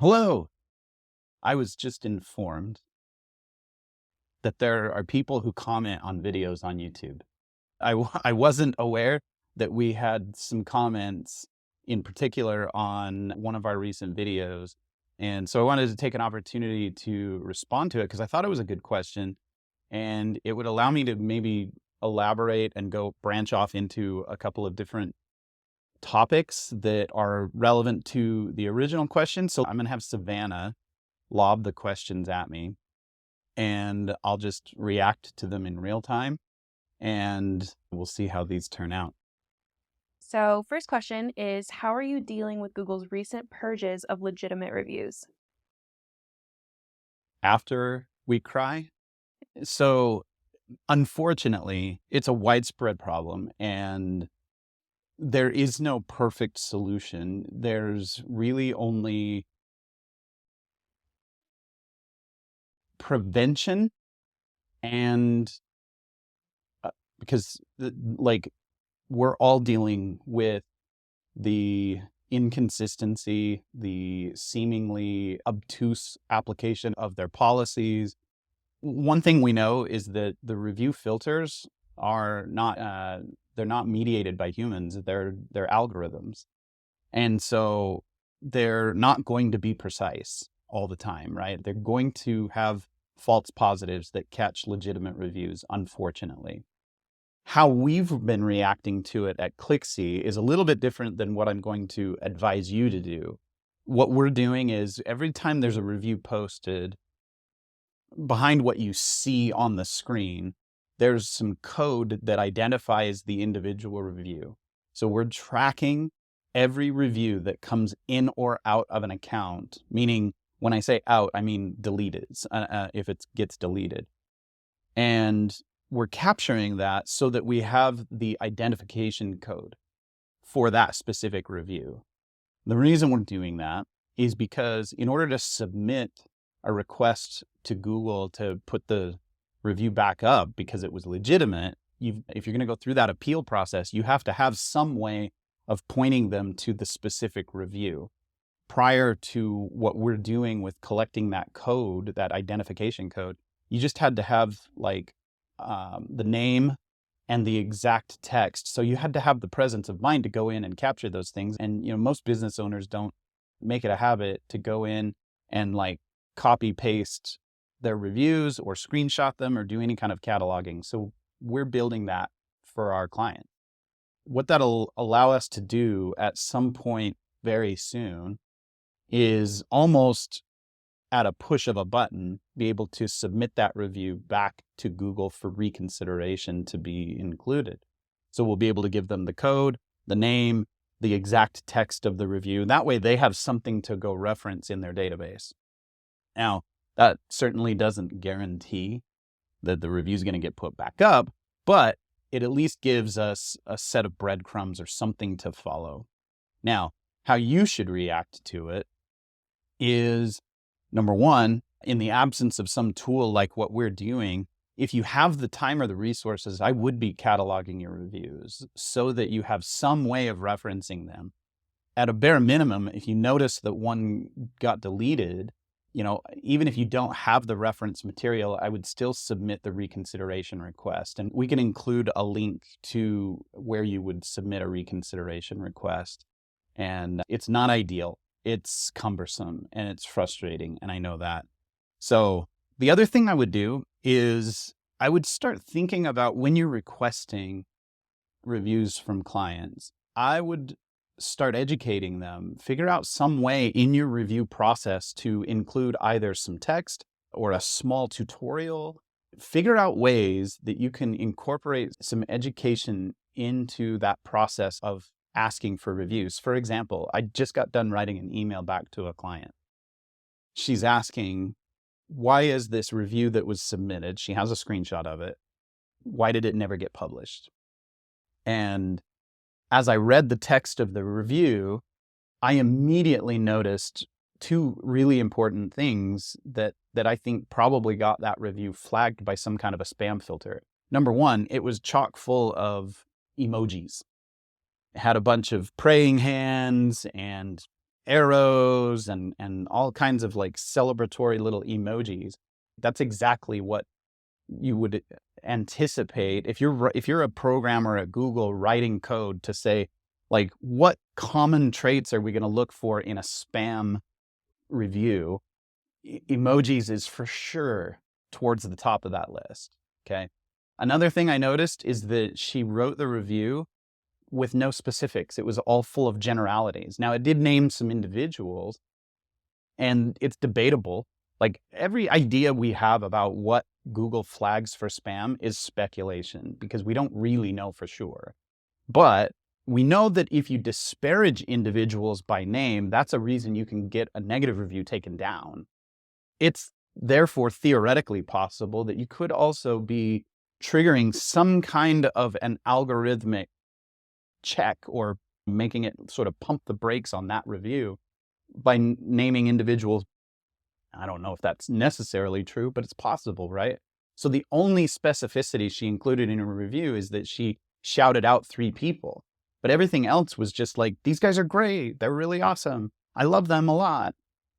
Hello. I was just informed that there are people who comment on videos on YouTube. I wasn't aware that we had some comments in particular on one of our recent videos. And so I wanted to take an opportunity to respond to it because I thought it was a good question and it would allow me to maybe elaborate and go branch off into a couple of different topics that are relevant to the original question. So I'm going to have Savannah lob the questions at me and I'll just react to them in real time and we'll see how these turn out. So, first question is, how are you dealing with Google's recent purges of legitimate reviews? After we cry. So unfortunately, it's a widespread problem and there is no perfect solution. There's really only prevention and because like we're all dealing with the inconsistency, the seemingly obtuse application of their policies. One thing we know is that the review filters are not they're not mediated by humans. They're algorithms. And so they're not going to be precise all the time, right? They're going to have false positives that catch legitimate reviews, unfortunately. How we've been reacting to it at Clixsy is a little bit different than what I'm going to advise you to do. What we're doing is every time there's a review posted, behind what you see on the screen, there's some code that identifies the individual review. So we're tracking every review that comes in or out of an account, meaning when I say out, I mean deleted, if it gets deleted. And we're capturing that so that we have the identification code for that specific review. The reason we're doing that is because in order to submit a request to Google to put the review back up because it was legitimate, if you're going to go through that appeal process, you have to have some way of pointing them to the specific review. Prior to what we're doing with collecting that code, that identification code, you just had to have like the name and the exact text. So you had to have the presence of mind to go in and capture those things. And, most business owners don't make it a habit to go in and like copy paste their reviews or screenshot them or do any kind of cataloging. So we're building that for our client. What that'll allow us to do at some point very soon is almost at a push of a button, be able to submit that review back to Google for reconsideration to be included. So we'll be able to give them the code, the name, the exact text of the review. That way they have something to go reference in their database. Now, that certainly doesn't guarantee that the review is going to get put back up, but it at least gives us a set of breadcrumbs or something to follow. Now, how you should react to it is, number one, in the absence of some tool like what we're doing, if you have the time or the resources, I would be cataloging your reviews so that you have some way of referencing them. At a bare minimum, if you notice that one got deleted, even if you don't have the reference material, I would still submit the reconsideration request. And we can include a link to where you would submit a reconsideration request. And it's not ideal. It's cumbersome and it's frustrating. And I know that. So the other thing I would do is I would start thinking about when you're requesting reviews from clients, I would start educating them, figure out some way in your review process to include either some text or a small tutorial. Figure out ways that you can incorporate some education into that process of asking for reviews. For example, I just got done writing an email back to a client. She's asking, why is this review that was submitted? She has a screenshot of it. Why did it never get published? And as I read the text of the review, I immediately noticed two really important things that I think probably got that review flagged by some kind of a spam filter. Number one, it was chock full of emojis. It had a bunch of praying hands and arrows and all kinds of like celebratory little emojis. That's exactly what you would anticipate if you're a programmer at Google writing code to say, like, what common traits are we going to look for in a spam review? Emojis is for sure towards the top of that list. Okay. Another thing I noticed is that she wrote the review with no specifics. It was all full of generalities. Now, it did name some individuals, and it's debatable. Like, every idea we have about what Google flags for spam is speculation because we don't really know for sure. But we know that if you disparage individuals by name, that's a reason you can get a negative review taken down. It's therefore theoretically possible that you could also be triggering some kind of an algorithmic check or making it sort of pump the brakes on that review by naming individuals. I don't know if that's necessarily true, but it's possible, right? So the only specificity she included in her review is that she shouted out 3 people, but everything else was just like, these guys are great. They're really awesome. I love them a lot.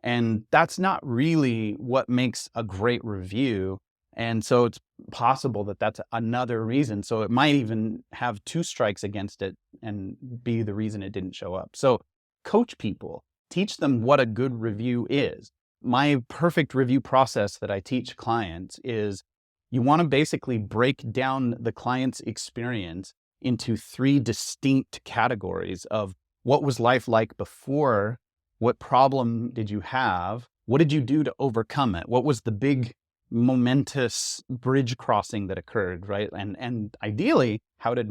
And that's not really what makes a great review. And so it's possible that that's another reason. So it might even have 2 strikes against it and be the reason it didn't show up. So coach people, teach them what a good review is. My perfect review process that I teach clients is you want to basically break down the client's experience into 3 distinct categories of what was life like before, what problem did you have, what did you do to overcome it, what was the big momentous bridge crossing that occurred, right? And ideally, how did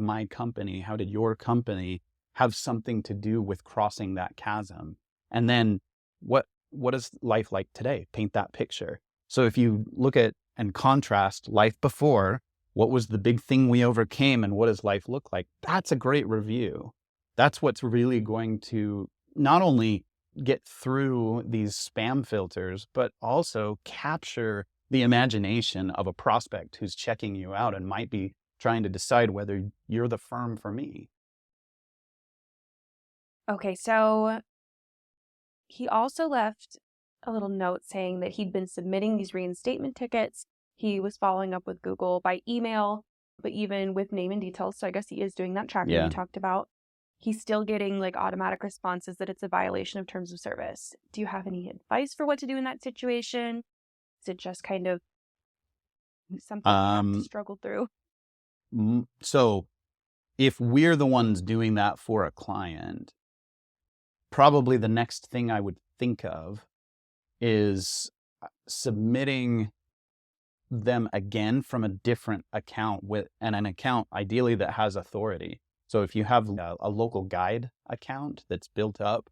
your company have something to do with crossing that chasm? And then what is life like today? Paint that picture. So if you look at and contrast life before, what was the big thing we overcame and what does life look like? That's a great review. That's what's really going to not only get through these spam filters, but also capture the imagination of a prospect who's checking you out and might be trying to decide whether you're the firm for me. Okay, so he also left a little note saying that he'd been submitting these reinstatement tickets. He was following up with Google by email, but even with name and details. So I guess he is doing that tracking you talked about. He's still getting like automatic responses that it's a violation of terms of service. Do you have any advice for what to do in that situation? Is it just kind of something you have to struggle through? So if we're the ones doing that for a client, probably the next thing I would think of is submitting them again from a different account and an account ideally that has authority. So if you have a local guide account that's built up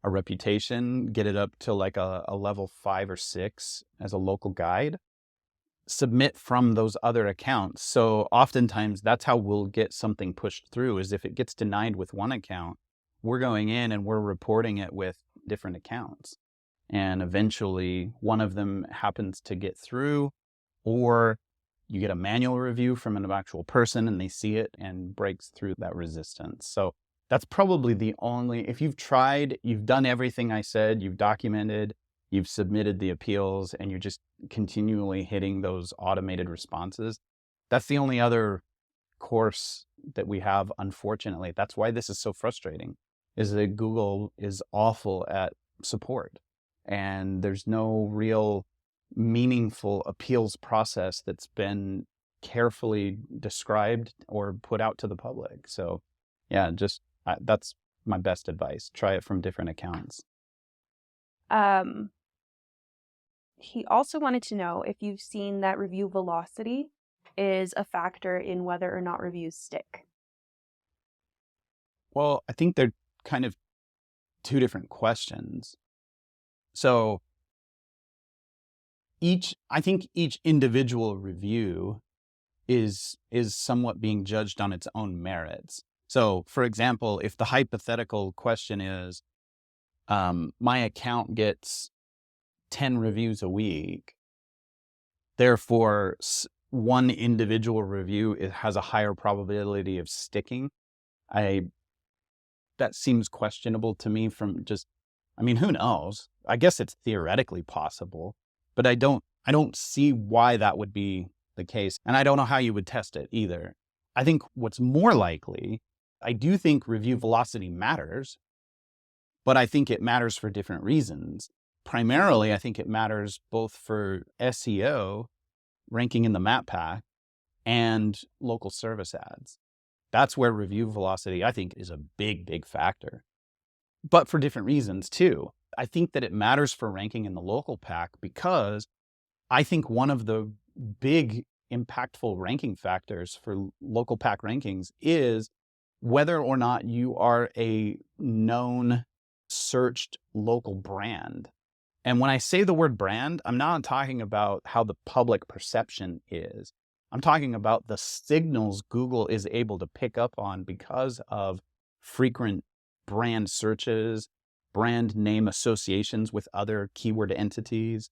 a reputation, get it up to like a level 5 or 6 as a local guide, submit from those other accounts. So oftentimes that's how we'll get something pushed through, is if it gets denied with one account, we're going in and we're reporting it with different accounts. And eventually one of them happens to get through, or you get a manual review from an actual person and they see it and breaks through that resistance. So that's probably the only, if you've tried, you've done everything I said, you've documented, you've submitted the appeals, and you're just continually hitting those automated responses, that's the only other course that we have, unfortunately. That's why this is so frustrating, is that Google is awful at support. And there's no real meaningful appeals process that's been carefully described or put out to the public. So yeah, just that's my best advice. Try it from different accounts. He also wanted to know if you've seen that review velocity is a factor in whether or not reviews stick. Well, I think they're kind of 2 different questions. So I think each individual review is somewhat being judged on its own merits. So for example, if the hypothetical question is, my account gets 10 reviews a week, therefore one individual review, it has a higher probability of sticking. That seems questionable to me from just I mean, who knows? I guess it's theoretically possible, but I don't see why that would be the case. And I don't know how you would test it either. I think what's more likely, I do think review velocity matters, but I think it matters for different reasons. Primarily, I think it matters both for SEO, ranking in the map pack, and local service ads. That's where review velocity, I think, is a big, big factor. But for different reasons too. I think that it matters for ranking in the local pack because I think one of the big impactful ranking factors for local pack rankings is whether or not you are a known searched local brand. And when I say the word brand, I'm not talking about how the public perception is. I'm talking about the signals Google is able to pick up on because of frequent brand searches, brand name associations with other keyword entities.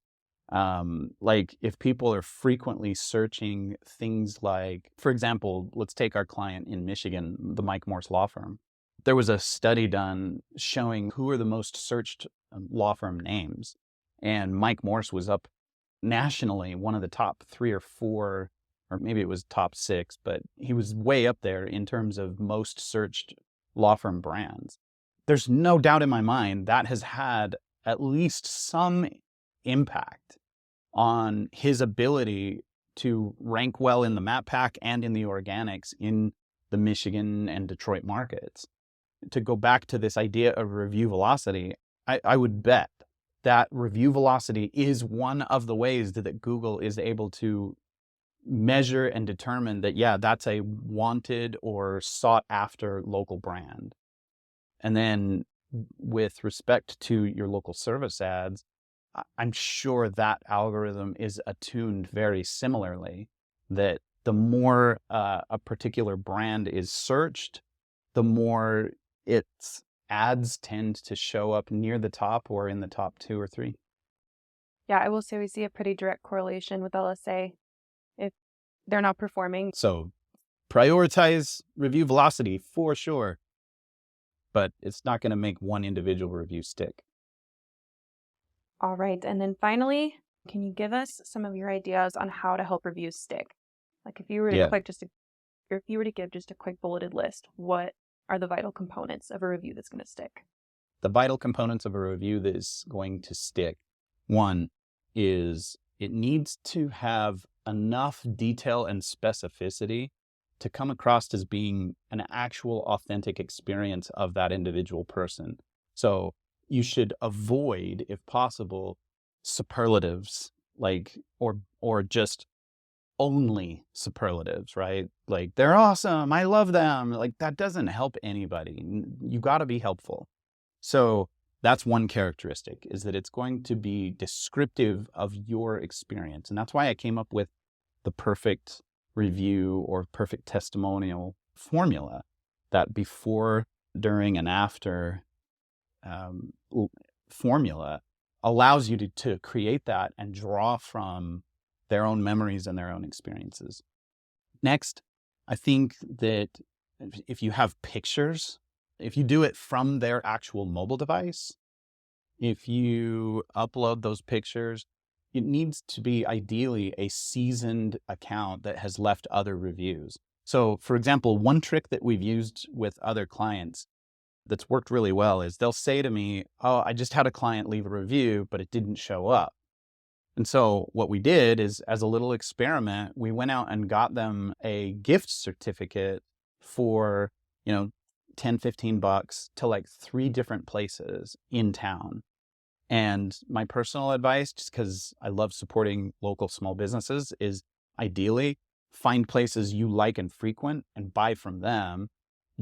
Like if people are frequently searching things like, for example, let's take our client in Michigan, the Mike Morse law firm. There was a study done showing who are the most searched law firm names. And Mike Morse was up nationally, one of the top 3 or 4, or maybe it was top 6, but he was way up there in terms of most searched law firm brands. There's no doubt in my mind that has had at least some impact on his ability to rank well in the map pack and in the organics in the Michigan and Detroit markets. To go back to this idea of review velocity, I would bet that review velocity is one of the ways that Google is able to measure and determine that, yeah, that's a wanted or sought after local brand. And then with respect to your local service ads, I'm sure that algorithm is attuned very similarly, that the more a particular brand is searched, the more its ads tend to show up near the top or in the top 2 or 3. Yeah, I will say we see a pretty direct correlation with LSA if they're not performing. So prioritize review velocity for sure, but it's not going to make one individual review stick. All right. And then finally, can you give us some of your ideas on how to help reviews stick? Like if you were to if you were to give just a quick bulleted list, what are the vital components of a review that's going to stick? The vital components of a review that is going to stick. One is it needs to have enough detail and specificity to come across as being an actual authentic experience of that individual person. So you should avoid, if possible, superlatives, like, or just only superlatives, right? Like, they're awesome, I love them. Like, that doesn't help anybody. You got to be helpful. So that's one characteristic, is that it's going to be descriptive of your experience. And that's why I came up with the perfect review or perfect testimonial formula, that before, during, and after formula allows you to create that and draw from their own memories and their own experiences. Next, I think that if you have pictures, if you do it from their actual mobile device, if you upload those pictures, it needs to be ideally a seasoned account that has left other reviews. So for example, one trick that we've used with other clients that's worked really well is they'll say to me, oh, I just had a client leave a review, but it didn't show up. And so what we did is, as a little experiment, we went out and got them a gift certificate for, $10, $15 to like 3 different places in town. And my personal advice, just because I love supporting local small businesses, is ideally find places you like and frequent and buy from them,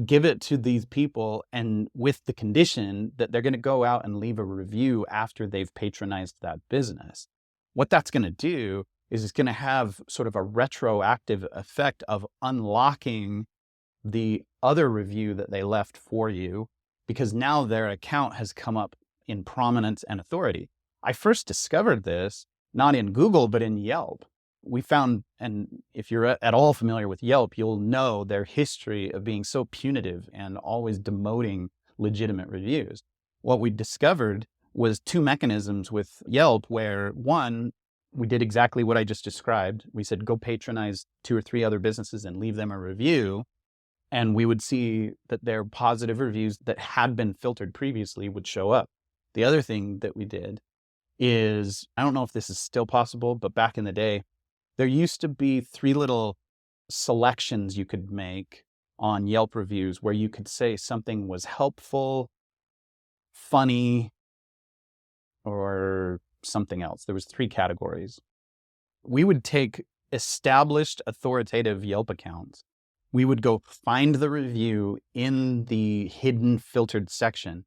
give it to these people, and with the condition that they're going to go out and leave a review after they've patronized that business. What that's going to do is it's going to have sort of a retroactive effect of unlocking the other review that they left for you, because now their account has come up in prominence and authority. I first discovered this not in Google, but in Yelp. We found, and if you're at all familiar with Yelp, you'll know their history of being so punitive and always demoting legitimate reviews. What we discovered was two mechanisms with Yelp where one, we did exactly what I just described. We said, go patronize 2 or 3 other businesses and leave them a review. And we would see that their positive reviews that had been filtered previously would show up. The other thing that we did is, I don't know if this is still possible, but back in the day, there used to be 3 little selections you could make on Yelp reviews where you could say something was helpful, funny, or something else. There was 3 categories. We would take established authoritative Yelp accounts. We would go find the review in the hidden filtered section,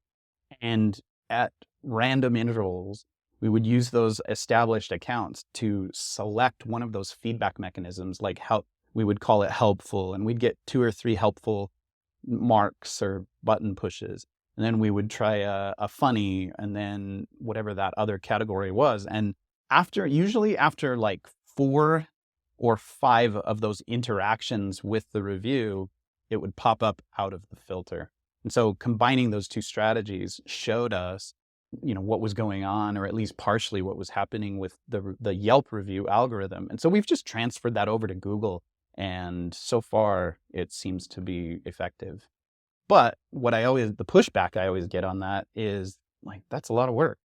and at random intervals, we would use those established accounts to select one of those feedback mechanisms, like how we would call it helpful, and we'd get 2 or 3 helpful marks or button pushes. And then we would try a funny, and then whatever that other category was. And usually after like 4 or 5 of those interactions with the review, it would pop up out of the filter. And so combining those 2 strategies showed us, what was going on, or at least partially what was happening with the Yelp review algorithm. And so we've just transferred that over to Google, and so far it seems to be effective. But the pushback I always get on that is like, that's a lot of work.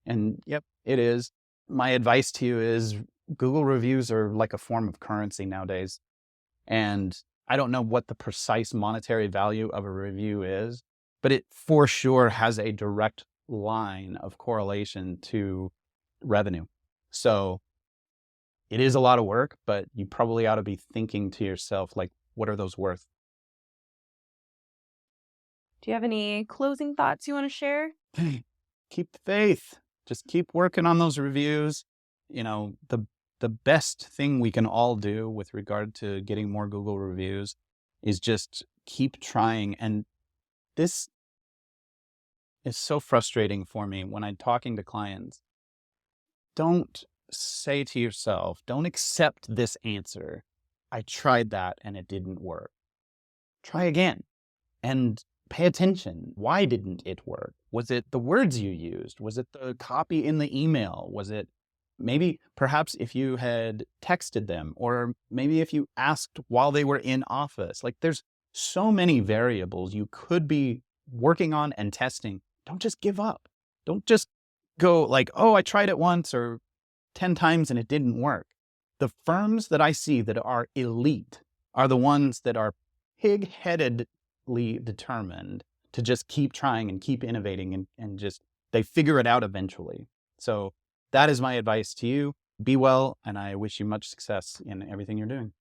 And yep, it is. My advice to you is Google reviews are like a form of currency nowadays. And I don't know what the precise monetary value of a review is, but it for sure has a direct line of correlation to revenue. So it is a lot of work, but you probably ought to be thinking to yourself, like, what are those worth? Do you have any closing thoughts you want to share? Keep the faith. Just keep working on those reviews. The best thing we can all do with regard to getting more Google reviews is just keep trying. And this is so frustrating for me when I'm talking to clients. Don't say to yourself, don't accept this answer. I tried that and it didn't work. Try again and pay attention. Why didn't it work? Was it the words you used? Was it the copy in the email? Was it perhaps if you had texted them, or maybe if you asked while they were in office? Like, there's so many variables you could be working on and testing. Don't just give up. Don't just go like, oh, I tried it once or 10 times and it didn't work. The firms that I see that are elite are the ones that are pig-headedly determined to just keep trying and keep innovating, and just, they figure it out eventually. So that is my advice to you. Be well, and I wish you much success in everything you're doing.